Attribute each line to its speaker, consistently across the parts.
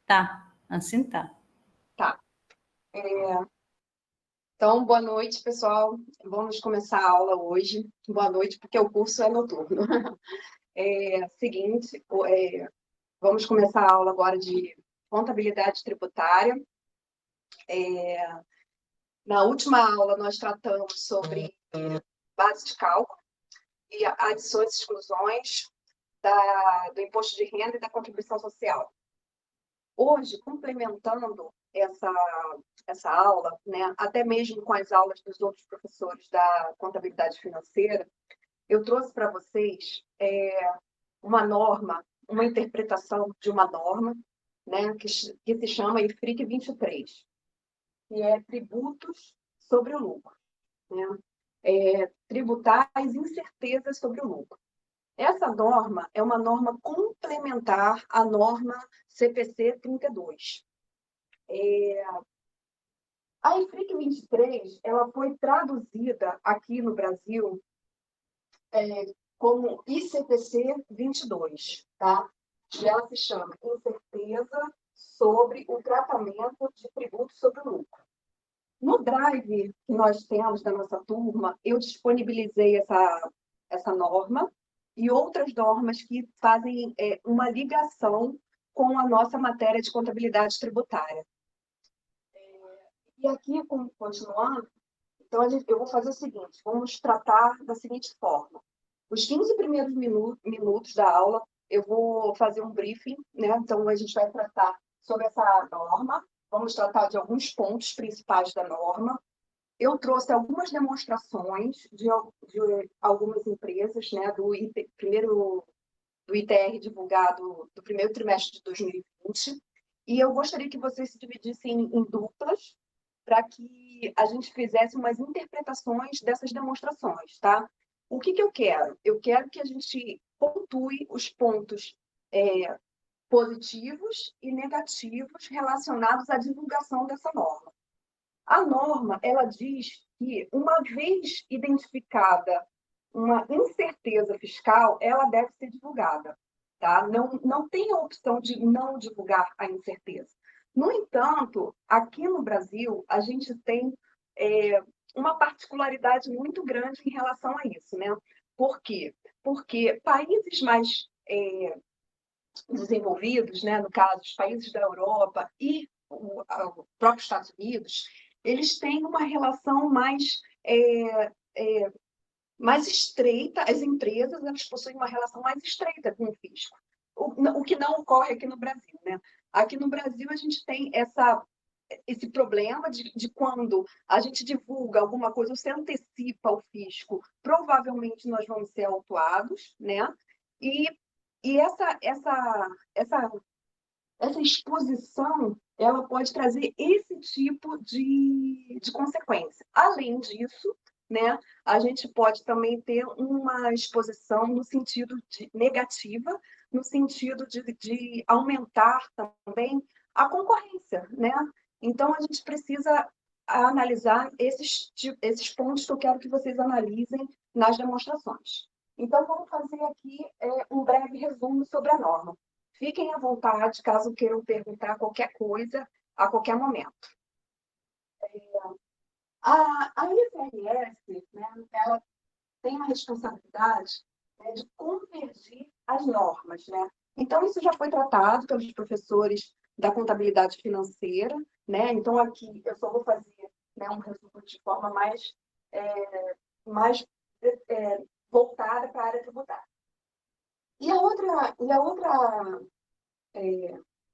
Speaker 1: Tá, assim tá.
Speaker 2: Tá. Então, boa noite, pessoal. Vamos começar a aula hoje. Boa noite, porque o curso é noturno. Seguinte, vamos começar a aula agora de contabilidade tributária. Na última aula, nós tratamos sobre base de cálculo e adições e exclusões do imposto de renda e da contribuição social. Hoje, complementando essa aula, né, até mesmo com as aulas dos outros professores da contabilidade financeira, eu trouxe para vocês uma norma, uma interpretação de uma norma, né, que se chama IFRIC 23, que é tributos sobre o lucro, né? Tributar as incertezas sobre o lucro. Essa norma é uma norma complementar à norma CPC 32. A IFRIC 23, ela foi traduzida aqui no Brasil como ICPC 22, tá? E ela se chama Incerteza sobre o tratamento de tributos sobre o lucro. No drive que nós temos da nossa turma, eu disponibilizei essa norma e outras normas que fazem uma ligação com a nossa matéria de contabilidade tributária. E aqui, continuando, então eu vou fazer o seguinte, vamos tratar da seguinte forma. Os 15 primeiros minutos da aula, eu vou fazer um briefing, né? Então a gente vai tratar sobre essa norma, vamos tratar de alguns pontos principais da norma. Eu trouxe algumas demonstrações de algumas empresas, né, do ITR divulgado do primeiro trimestre de 2020, e eu gostaria que vocês se dividissem em duplas para que a gente fizesse umas interpretações dessas demonstrações, tá? O que eu quero? Eu quero que a gente pontue os pontos positivos e negativos relacionados à divulgação dessa norma. A norma, ela diz que, uma vez identificada uma incerteza fiscal, ela deve ser divulgada, tá? Não tem a opção de não divulgar a incerteza. No entanto, aqui no Brasil, a gente tem uma particularidade muito grande em relação a isso, né? Por quê? Porque países mais desenvolvidos, né, no caso, os países da Europa e o próprio Estados Unidos, eles têm uma relação mais estreita, as empresas elas possuem uma relação mais estreita com o fisco, o que não ocorre aqui no Brasil, né? Aqui no Brasil a gente tem esse problema de quando a gente divulga alguma coisa ou se antecipa ao fisco, provavelmente nós vamos ser autuados, né? E, e essa exposição ela pode trazer esse tipo de consequência. Além disso, né, a gente pode também ter uma exposição no sentido negativa, no sentido de aumentar também a concorrência, né? Então, a gente precisa analisar esses pontos que eu quero que vocês analisem nas demonstrações. Então, vamos fazer aqui um breve resumo sobre a norma. Fiquem à vontade, caso queiram perguntar qualquer coisa, a qualquer momento. A IFRS, né, ela tem a responsabilidade, né, de convergir as normas, né? Então, isso já foi tratado pelos professores da contabilidade financeira, né? Então, aqui eu só vou fazer, né, um resumo de forma mais voltada para a área tributária.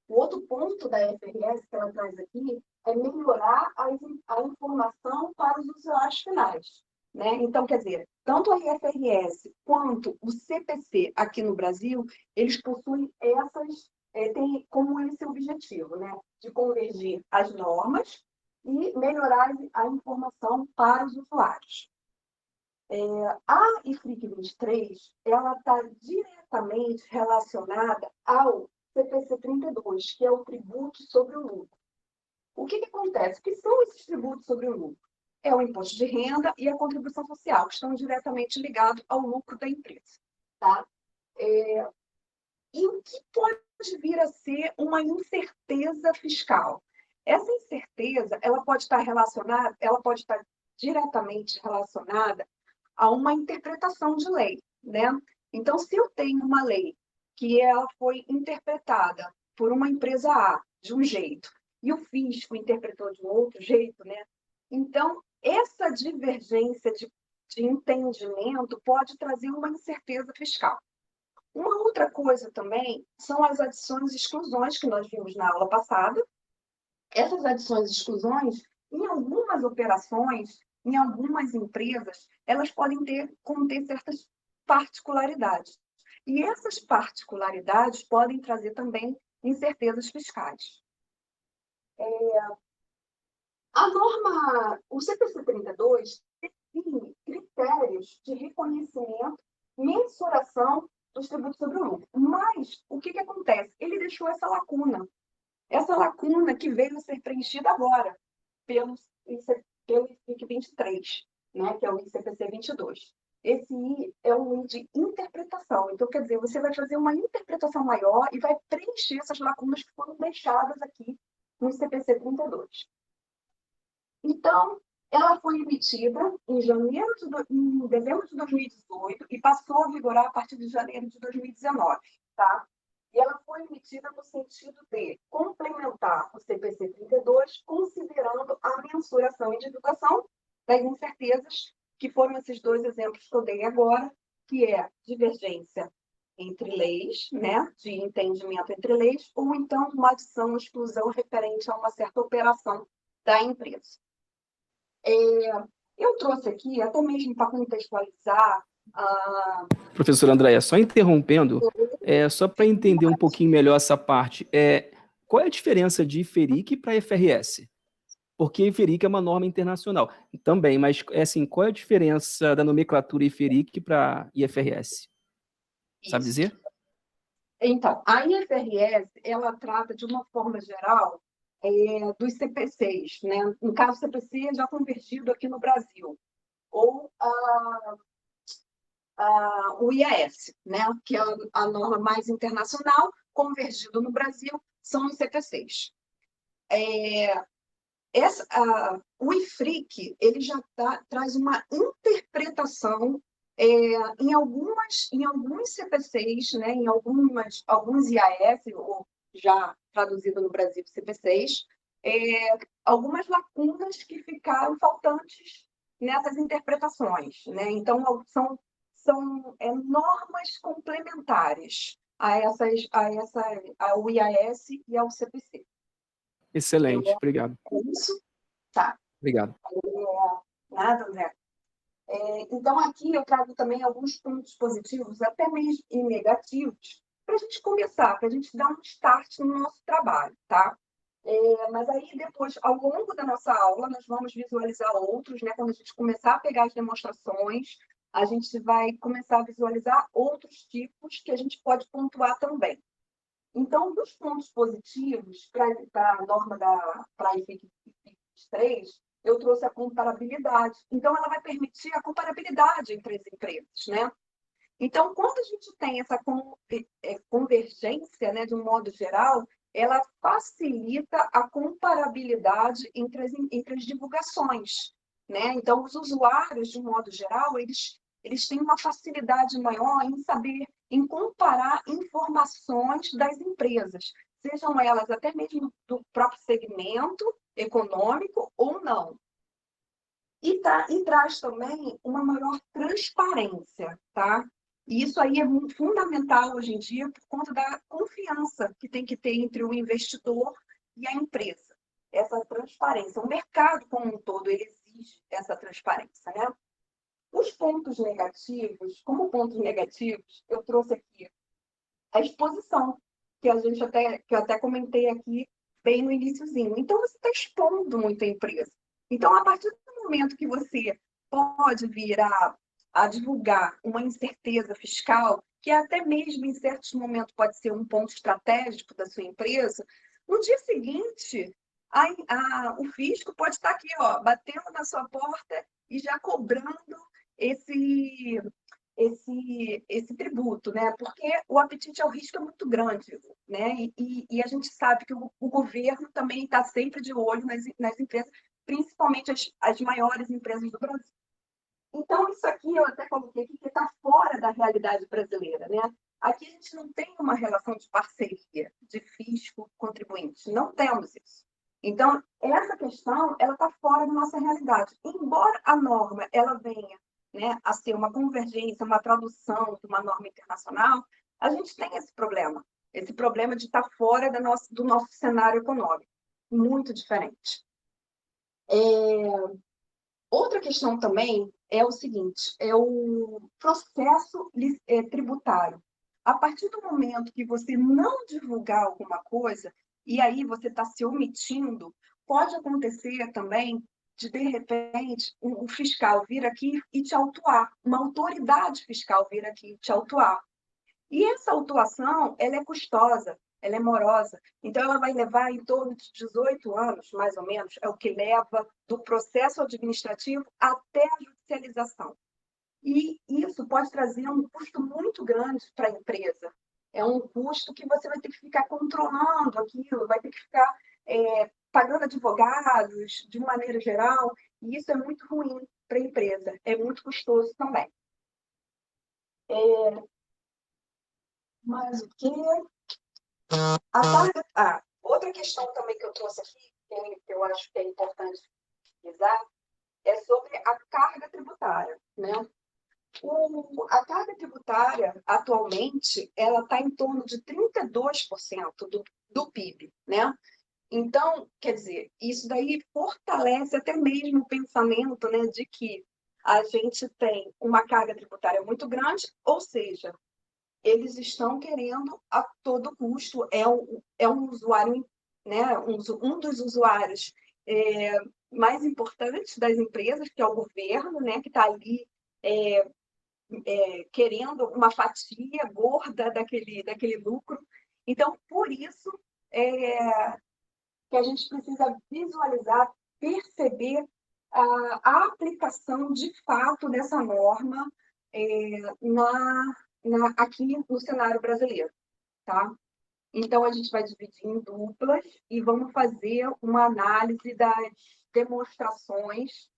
Speaker 2: O outro ponto da IFRS que ela traz aqui é melhorar a informação para os usuários finais, né? Então, quer dizer, tanto a IFRS quanto o CPC aqui no Brasil, eles possuem tem como esse objetivo, né? De convergir as normas e melhorar a informação para os usuários. A IFRIC 23, ela está diretamente relacionada ao CPC 32, que é o tributo sobre o lucro. O que acontece? O que são esses tributos sobre o lucro? É o imposto de renda e a contribuição social, que estão diretamente ligados ao lucro da empresa. Tá? E o que pode vir a ser uma incerteza fiscal. Essa incerteza, ela pode estar relacionada, ela pode estar diretamente relacionada a uma interpretação de lei, né? Então, se eu tenho uma lei que ela foi interpretada por uma empresa A de um jeito e o fisco interpretou de um outro jeito, né? Então, essa divergência de entendimento pode trazer uma incerteza fiscal. Uma outra coisa também são as adições e exclusões que nós vimos na aula passada. Essas adições e exclusões, em algumas operações, em algumas empresas, elas podem conter certas particularidades. E essas particularidades podem trazer também incertezas fiscais. A norma, o CPC 32, define critérios de reconhecimento, mensuração dos tributos sobre o lucro. Mas o que acontece? Ele deixou essa lacuna que veio a ser preenchida agora pelo ICPC 23, né, que é o ICPC 22. Esse I é um I de interpretação. Então, quer dizer, você vai fazer uma interpretação maior e vai preencher essas lacunas que foram deixadas aqui no ICPC 32. Então, ela foi emitida em dezembro de 2018 e passou a vigorar a partir de janeiro de 2019, tá? E ela foi emitida no sentido de complementar o CPC 32, considerando a mensuração e divulgação das incertezas, que foram esses dois exemplos que eu dei agora, que é divergência entre leis, né, de entendimento entre leis, ou então uma adição ou exclusão referente a uma certa operação da empresa. Eu trouxe aqui, até mesmo para contextualizar.
Speaker 1: Professora Andréia, só interrompendo, só para entender um pouquinho melhor essa parte, qual é a diferença de IFERIC para IFRS? Porque IFERIC é uma norma internacional também, mas assim, qual é a diferença da nomenclatura IFERIC para IFRS? Sabe dizer?
Speaker 2: Então, a IFRS, ela trata de uma forma geral dos CPCs, né? No caso, o CPC já convertido aqui no Brasil, ou o IAS, né? Que é a norma mais internacional, convergido no Brasil, são os CPCs. O IFRIC, ele já traz uma interpretação em alguns CPCs, né, em alguns IAS, ou já traduzido no Brasil CPCs, algumas lacunas que ficaram faltantes nessas interpretações, né? Então, são normas complementares ao IAS e ao CPC.
Speaker 1: Excelente, obrigado.
Speaker 2: Isso? Tá.
Speaker 1: Obrigado.
Speaker 2: Nada, André. Então, aqui eu trago também alguns pontos positivos, até mesmo e negativos, para a gente começar, para a gente dar um start no nosso trabalho, tá? Mas aí, depois, ao longo da nossa aula, nós vamos visualizar outros, né? Quando a gente começar a pegar as demonstrações, a gente vai começar a visualizar outros tipos que a gente pode pontuar também. Então, dos pontos positivos para a norma para a IFIC 3, eu trouxe a comparabilidade. Então, ela vai permitir a comparabilidade entre as empresas, né? Então, quando a gente tem essa convergência, né, de um modo geral, ela facilita a comparabilidade entre as divulgações, né? Então, os usuários, de um modo geral, eles têm uma facilidade maior em comparar informações das empresas, sejam elas até mesmo do próprio segmento econômico ou não. E traz também uma maior transparência, tá? E isso aí é muito fundamental hoje em dia por conta da confiança que tem que ter entre o investidor e a empresa. Essa transparência. O mercado como um todo, ele exige essa transparência, né? Os pontos negativos, como pontos negativos, eu trouxe aqui a exposição, que eu até comentei aqui bem no iniciozinho. Então, você está expondo muito a empresa. Então, a partir do momento que você pode vir a divulgar uma incerteza fiscal, que até mesmo em certos momentos pode ser um ponto estratégico da sua empresa, no dia seguinte, o fisco pode estar aqui, ó, batendo na sua porta e já cobrando esse tributo, né? Porque o apetite ao risco é muito grande, né? E a gente sabe que o governo também está sempre de olho nas empresas, principalmente as maiores empresas do Brasil. Então, isso aqui eu até coloquei aqui que está fora da realidade brasileira, né? Aqui a gente não tem uma relação de parceria de fisco-contribuinte, não temos isso. Então, essa questão ela está fora da nossa realidade. Embora a norma ela venha, né, a ser uma convergência, uma tradução de uma norma internacional, a gente tem esse problema de estar fora do nosso cenário econômico, muito diferente. Outra questão também é o seguinte, é o processo tributário. A partir do momento que você não divulgar alguma coisa, e aí você está se omitindo, pode acontecer também de repente, um fiscal vir aqui e te autuar, uma autoridade fiscal vir aqui e te autuar. E essa autuação, ela é custosa, ela é morosa. Então, ela vai levar em torno de 18 anos, mais ou menos, é o que leva do processo administrativo até a judicialização. E isso pode trazer um custo muito grande para a empresa. É um custo que você vai ter que ficar controlando aquilo, vai ter que ficar pagando advogados, de maneira geral, e isso é muito ruim para a empresa, é muito custoso também. Mas o que outra questão também que eu trouxe aqui, que eu acho que é importante pesquisar, é sobre a carga tributária, né? A carga tributária, atualmente, ela está em torno de 32% do PIB, né? Então, quer dizer, isso daí fortalece até mesmo o pensamento, né, de que a gente tem uma carga tributária muito grande, ou seja, eles estão querendo a todo custo, é um usuário, né, um dos usuários mais importantes das empresas, que é o governo, né, que está ali querendo uma fatia gorda daquele lucro. Então, por isso que a gente precisa visualizar, perceber a aplicação de fato dessa norma aqui no cenário brasileiro, tá? Então, a gente vai dividir em duplas e vamos fazer uma análise das demonstrações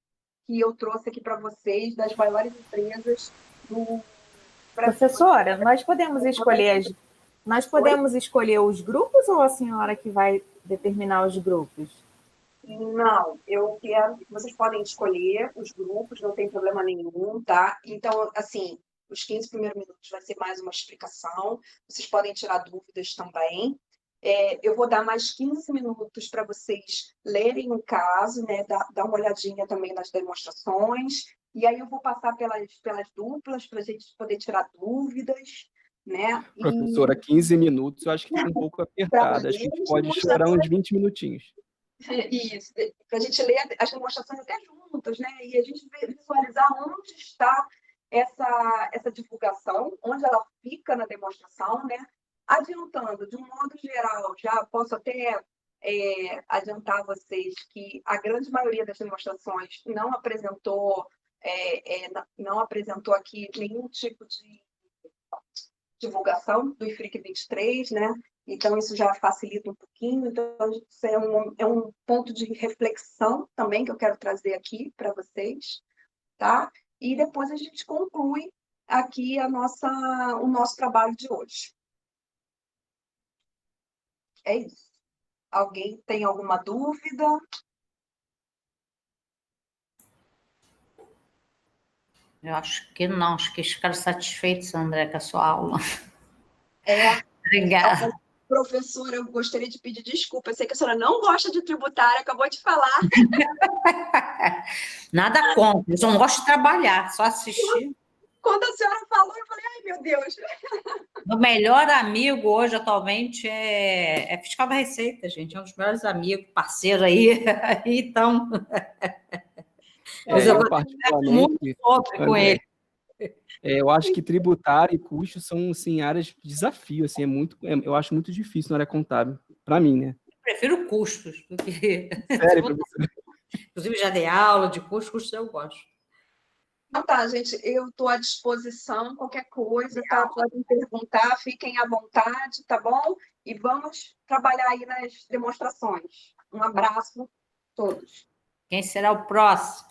Speaker 2: que eu trouxe aqui para vocês, das maiores empresas do Brasil.
Speaker 3: Professora, nós podemos escolher os grupos ou a senhora que vai determinar os grupos?
Speaker 2: Não, eu quero. Vocês podem escolher os grupos, não tem problema nenhum, tá? Então, assim, os 15 primeiros minutos vai ser mais uma explicação. Vocês podem tirar dúvidas também. Eu vou dar mais 15 minutos para vocês lerem o caso, né? Dar uma olhadinha também nas demonstrações. E aí eu vou passar pelas duplas para a gente poder tirar dúvidas, né?
Speaker 1: Professora, 15 minutos eu acho que fica um pouco apertada. Acho que a gente pode chorar uns 20 minutinhos.
Speaker 2: Isso, para a gente ler as demonstrações até juntas, né? E a gente visualizar onde está essa divulgação, onde ela fica na demonstração, né? Adiantando, de um modo geral, já posso até adiantar a vocês que a grande maioria das demonstrações não apresentou aqui nenhum tipo de divulgação do IFRIC 23, né? Então, isso já facilita um pouquinho. Então, isso é um ponto de reflexão também que eu quero trazer aqui para vocês, tá? E depois a gente conclui aqui o nosso trabalho de hoje. É isso. Alguém tem alguma dúvida?
Speaker 4: Eu acho que não, acho que eles ficaram satisfeitos, André, com a sua aula.
Speaker 2: Obrigada. Professora, eu gostaria de pedir desculpa. Eu sei que a senhora não gosta de tributária, acabou de falar.
Speaker 4: Nada contra, eu só não gosto de trabalhar, só assistir.
Speaker 2: Quando a senhora falou, eu falei, ai, meu Deus.
Speaker 4: O melhor amigo hoje, atualmente, é fiscal da Receita, gente. É um dos melhores amigos, parceiro aí. Então,
Speaker 1: eu particularmente,
Speaker 4: muito sobre com ele.
Speaker 1: Eu acho que tributário e custo são, assim, áreas de desafio, assim, eu acho muito difícil na área contábil, para mim, né?
Speaker 4: Eu prefiro custos do que...
Speaker 1: Sério, professor?
Speaker 4: Inclusive, já dei aula de custos eu gosto.
Speaker 2: Então tá, gente, eu estou à disposição, qualquer coisa, tá? Podem perguntar, fiquem à vontade, tá bom? E vamos trabalhar aí nas demonstrações. Um abraço a todos.
Speaker 4: Quem será o próximo?